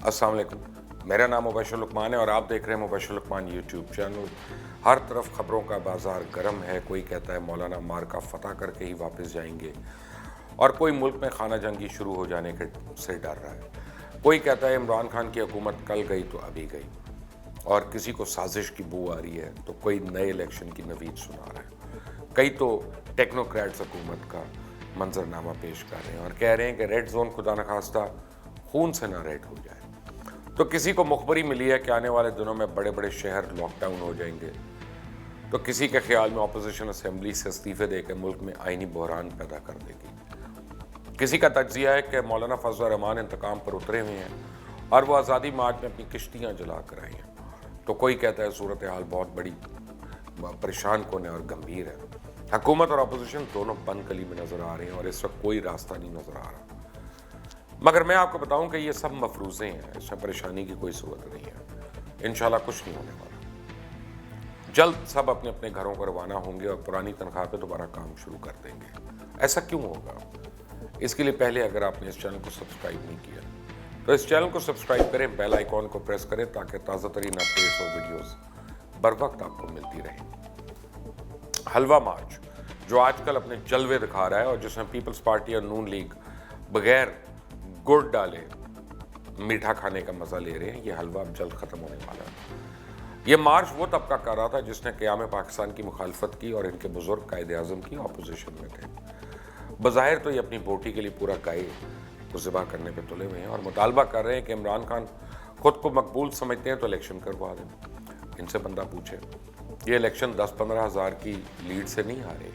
अस्सलाम वालेकुम। मेरा नाम मुबशर लुकमान है और आप देख रहे हैं मुबशर लुकमान यूट्यूब चैनल। हर तरफ खबरों का बाजार गर्म है। कोई कहता है मौलाना मार का फतह करके ही वापस जाएंगे और कोई मुल्क में खाना जंगी शुरू हो जाने के से डर रहा है। कोई कहता है इमरान खान की हुकूमत कल गई तो अभी गई, और किसी को साजिश की बू आ रही है तो कोई नए इलेक्शन की नवीद सुना रहा है। कई तो टेक्नोक्रेट्स हुकूमत का मंजरनामा पेश कर रहे हैं और कह रहे हैं कि रेड जोन खुदा न खास्ता खून से ना रेड हो जाए। तो किसी को मुखबरी मिली है कि आने वाले दिनों में बड़े बड़े शहर लॉकडाउन हो जाएंगे, तो किसी के ख्याल में अपोजिशन असेंबली से इस्तीफे देकर मुल्क में आईनी बहरान पैदा कर देगी। किसी का तज्जिया है कि मौलाना फजल रहमान इंतकाम पर उतरे हुए हैं और वो आज़ादी मार्च में अपनी किश्तियाँ जला कर आए हैं। तो कोई कहता है सूरत हाल बहुत बड़ी परेशान कौन है और गंभीर है। हुकूमत और अपोजिशन दोनों बंद कली में नज़र आ रहे हैं और इस वक्त कोई रास्ता नहीं नज़र आ रहा। मगर मैं आपको बताऊं कि ये सब मफरूज़े हैं, इसमें परेशानी की कोई सूरत नहीं है। इंशाल्लाह कुछ नहीं होने वाला। जल्द सब अपने अपने घरों को रवाना होंगे और पुरानी तनख्वाह पे दोबारा काम शुरू कर देंगे। ऐसा क्यों होगा? इसके लिए पहले अगर आपने इस चैनल को सब्सक्राइब नहीं किया तो इस चैनल को सब्सक्राइब करें, बेल आइकॉन को प्रेस करें ताकि ताज़ा तरीन अपडेट्स और वीडियोज़ बर वक्त आपको मिलती रहे। हलवा मार्च जो आजकल अपने जलवे दिखा रहा है और जिसमें पीपल्स पार्टी और नून लीग बगैर गुड़ डाले मीठा खाने का मज़ा ले रहे हैं, ये हलवा अब जल्द ख़त्म होने वाला है। ये मार्च वो तबका कर रहा था जिसने क़याम पाकिस्तान की मुखालफत की और इनके बुजुर्ग कायदे आज़म की अपोजिशन में थे। बज़ाहिर तो ये अपनी बोटी के लिए पूरा गाय को ज़िबा करने पे तुले हुए हैं और मुतालबा कर रहे हैं कि इमरान खान खुद को मकबूल समझते हैं तो इलेक्शन करवा दें। इनसे बंदा पूछे, ये इलेक्शन 10-15 हज़ार की लीड से नहीं हारे,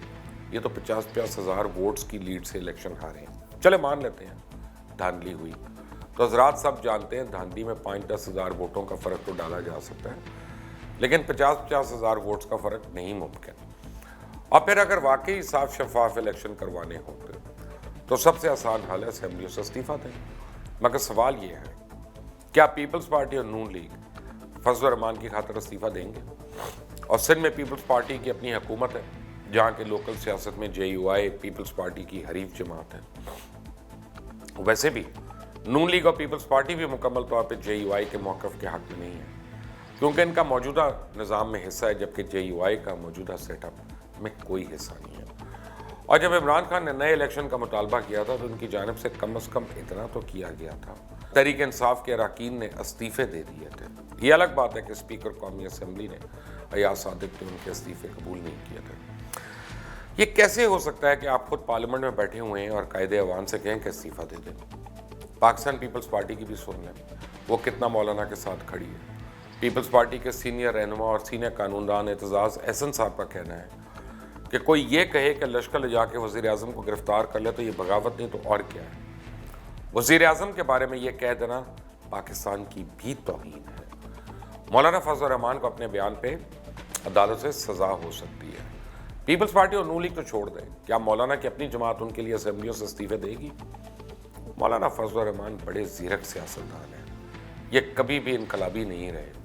ये तो 50-50 हज़ार वोट्स की लीड से इलेक्शन हारे हैं। चले मान लेते हैं धांधली हुई, तो हजरात सब जानते हैं धांधली में 5-10 हज़ार वोटों का फ़र्क तो डाला जा सकता है, लेकिन 50-50 हज़ार वोट्स का फ़र्क नहीं मुमकिन। और फिर अगर वाकई साफ शफाफ इलेक्शन करवाने होते तो सबसे आसान हल है असेंबली से इस्तीफ़ा दें। मगर सवाल ये है, क्या पीपल्स पार्टी और नून लीग फजल रहमान की खातिर इस्तीफ़ा देंगे? और सिंध में पीपल्स पार्टी की अपनी हुकूमत है, जहाँ के लोकल सियासत में JUI पीपल्स पार्टी की हरीफ जमात है। वैसे भी नून लीग और पीपल्स पार्टी भी मुकम्मल तौर पे JUI के मौक़िफ़ के हक़ में नहीं है, क्योंकि इनका मौजूदा निज़ाम में हिस्सा है, जबकि JUI का मौजूदा सेटअप में कोई हिस्सा नहीं है। और जब इमरान खान ने नए इलेक्शन का मुतालबा किया था तो उनकी जानिब से कम अज़ कम इतना तो किया गया था, तहरीक इंसाफ के अरकान ने इस्तीफ़े दे दिए थे। ये अलग बात है कि स्पीकर कौमी असम्बली ने अयाज सादिक के उनके इस्तीफ़े कबूल नहीं किए थे। ये कैसे हो सकता है कि आप खुद पार्लियामेंट में बैठे हुए हैं और कायदे अवान से कहें कि इस्तीफ़ा दे दें? पाकिस्तान पीपल्स पार्टी की भी सुन लें, वो कितना मौलाना के साथ खड़ी है। पीपल्स पार्टी के सीनियर रहनुमा और सीनियर कानूनदान एतजाज़ एहसन साहब का कहना है कि कोई ये कहे कि लश्कर ले जाके वज़ीर आज़म को गिरफ्तार कर ले तो ये बगावत नहीं तो और क्या है। वज़ीर आज़म के बारे में ये कह देना पाकिस्तान की भी तौहीन है। मौलाना फजल रहमान को अपने बयान पे अदालत से सज़ा हो सकती है। पीपल्स पार्टी और नून लीग तो छोड़ दें, क्या मौलाना की अपनी जमात उनके लिए असेंबलियों से इस्तीफ़े देगी? मौलाना फजल रहमान बड़े ज़ीरक सियासतदान हैं, ये कभी भी इनकलाबी नहीं रहे।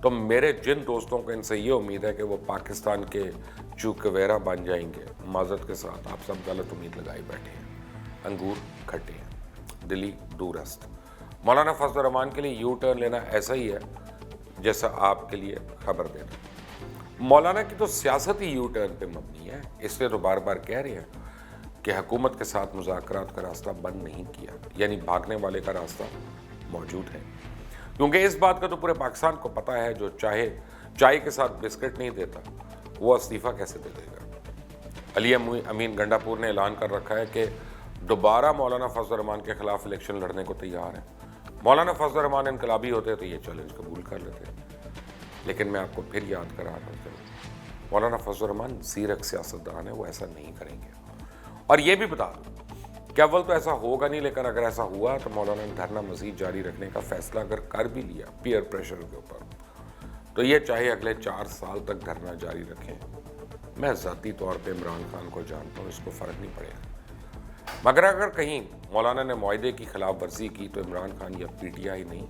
तो मेरे जिन दोस्तों को इनसे ये उम्मीद है कि वो पाकिस्तान के चूकवेरा बन जाएंगे, माजरत के साथ आप सब गलत उम्मीद लगाए बैठे हैं। अंगूर खट्टे हैं, दिली दूरस्त। मौलाना फजल रहमान के लिए यू टर्न लेना ऐसा ही है जैसा आपके लिए खबर देना। मौलाना की तो सियासत ही यू टर्न पे मबनी है, इसलिए तो बार बार कह रहे हैं कि हुकूमत के साथ मुज़ाकरात का रास्ता बंद नहीं किया, यानी भागने वाले का रास्ता मौजूद है। क्योंकि इस बात का तो पूरे पाकिस्तान को पता है, जो चाहे चाय के साथ बिस्किट नहीं देता वो इस्तीफ़ा कैसे दे देगा। अली अमीन गंडापुर ने ऐलान कर रखा है कि दोबारा मौलाना फजल रहमान के खिलाफ इलेक्शन लड़ने को तैयार है। मौलाना फजल रहमान इनकलाबी होते तो ये चैलेंज कबूल कर लेते, लेकिन मैं आपको फिर याद करा रहा हूँ, मौलाना फजल रहमान ज़ीरक सियासतदान है, वो ऐसा नहीं करेंगे। और ये भी बता दूँ कि अव्वल तो ऐसा होगा नहीं, लेकिन अगर ऐसा हुआ तो मौलाना ने धरना मज़ीद जारी रखने का फ़ैसला अगर कर भी लिया पीयर प्रेशर के ऊपर, तो ये चाहे अगले 4 साल तक धरना जारी रखें। मैं ज़ाती तौर पे इमरान खान को जानता हूँ, इसको फ़र्क नहीं पड़ेगा। मगर अगर कहीं मौलाना ने मुआहदे की खिलाफ वर्जी की तो इमरान खान या PTI नहीं,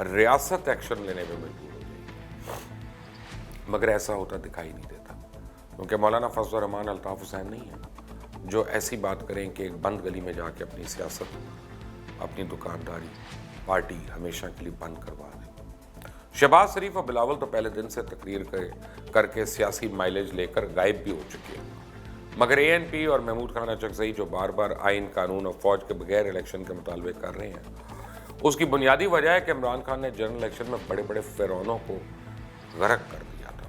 रियासत एक्शन लेने में मजबूर हो जाएगी। मगर ऐसा होता दिखाई नहीं देता, क्योंकि मौलाना फजल रहमान अल्ताफ़ हुसैन नहीं है जो ऐसी बात करें कि एक बंद गली में जाके अपनी सियासत, अपनी दुकानदारी पार्टी हमेशा के लिए बंद करवा दें। शहबाज शरीफ और बिलावल तो पहले दिन से तकरीर करके सियासी माइलेज लेकर गायब भी हो चुके हैं, मगर ANP और महमूद खान अचकजई जो बार बार आइन, कानून और फौज के बगैर इलेक्शन के मुतालबे कर रहे हैं, उसकी बुनियादी वजह है कि इमरान खान ने जनरल इलेक्शन में बड़े बड़े फिरौनों को गर्क कर दिया था।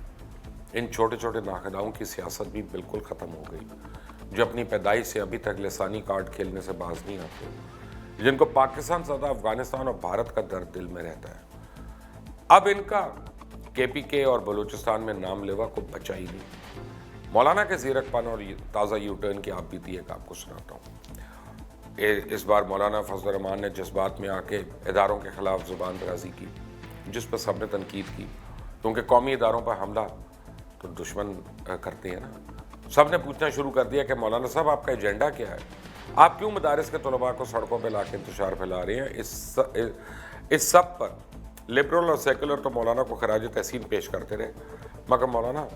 इन छोटे छोटे नाखदाओं की सियासत भी बिल्कुल ख़त्म हो गई, जो अपनी पैदाइश से अभी तक लिसानी कार्ड खेलने से बाज नहीं आते, जिनको पाकिस्तान ज़्यादा अफगानिस्तान और भारत का दर्द दिल में रहता है। अब इनका KPK और बलूचिस्तान में नाम लेवा को बचा ही नहीं। मौलाना के ज़ीरकपन और ताज़ा यूटर्न की आप बीती एक आपको सुनाता हूँ। इस बार मौलाना फजल रहमान ने जज्बात में आके इदारों के ख़िलाफ़ ज़ुबान दराजी की, जिस पर सब ने तनकीद की, क्योंकि कौमी इदारों पर हमला तो दुश्मन करते हैं ना। सब ने पूछना शुरू कर दिया कि मौलाना साहब आपका एजेंडा क्या है, आप क्यों मदारिस के तलबा को सड़कों पर ला के इंतशार फैला रहे हैं। इस सब पर लिबरल और सेकुलर तो मौलाना को खराज तहसीन पेश करते रहे, मगर मौलाना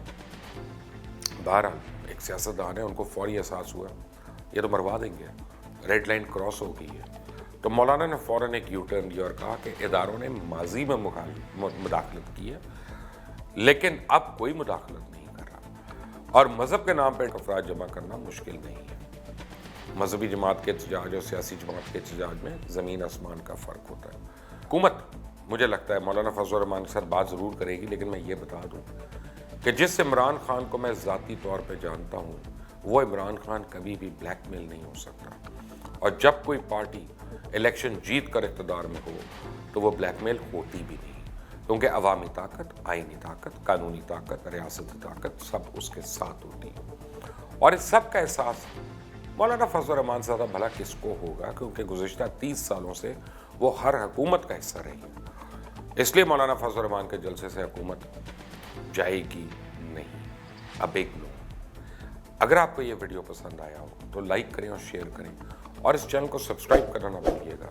बहरहाल एक सियासतदान है, उनको फौरी एहसास हुआ ये तो मरवा देंगे, रेड लाइन क्रॉस हो गई है। तो मौलाना ने फ़ौरन एक यूटर्न लिया और कहा कि इदारों ने माजी में मुदाखलत की है, लेकिन अब कोई मुदाखलत नहीं कर रहा, और मज़हब के नाम पर अफराद जमा करना मुश्किल नहीं है। मजहबी जमात के एहतजाज और सियासी जमात के एहतजाज में ज़मीन आसमान का फ़र्क होता है। हुकूमत मुझे लगता है मौलाना फजल रहमान के साथ बात ज़रूर करेगी, लेकिन मैं ये बता दूँ कि जिस इमरान खान को मैं ज़ाती तौर पे जानता हूँ, वो इमरान खान कभी भी ब्लैकमेल नहीं हो सकता, और जब कोई पार्टी इलेक्शन जीत कर इक़्तिदार में हो तो वो ब्लैकमेल होती भी नहीं, क्योंकि अवामी ताकत, आइनी ताकत, कानूनी ताकत, रियासती ताकत सब उसके साथ होती है। और इस सब का एहसास मौलाना फजल रहमान से ज़्यादा भला किसको होगा, क्योंकि गुज़िश्ता 30 सालों से वो हर हुकूमत का हिस्सा रही है। इसलिए मौलाना फजल रहमान के जलसे से हुकूमत जाएगी नहीं। अब एक नो, अगर आपको ये वीडियो पसंद आया हो तो लाइक करें और शेयर करें, और इस चैनल को सब्सक्राइब करना ना भूलिएगा,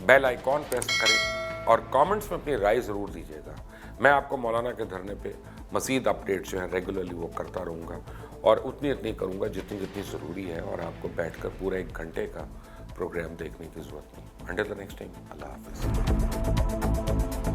बेल आइकॉन प्रेस करें और कमेंट्स में अपनी राय ज़रूर दीजिएगा। मैं आपको मौलाना के धरने पे मज़ीद अपडेट जो है रेगुलरली वो करता रहूँगा, और उतनी करूँगा जितनी ज़रूरी है, और आपको बैठकर पूरा 1 घंटे का प्रोग्राम देखने की ज़रूरत नहीं। अंटिल द नेक्स्ट टाइम, अल्लाह हाफ़िज़।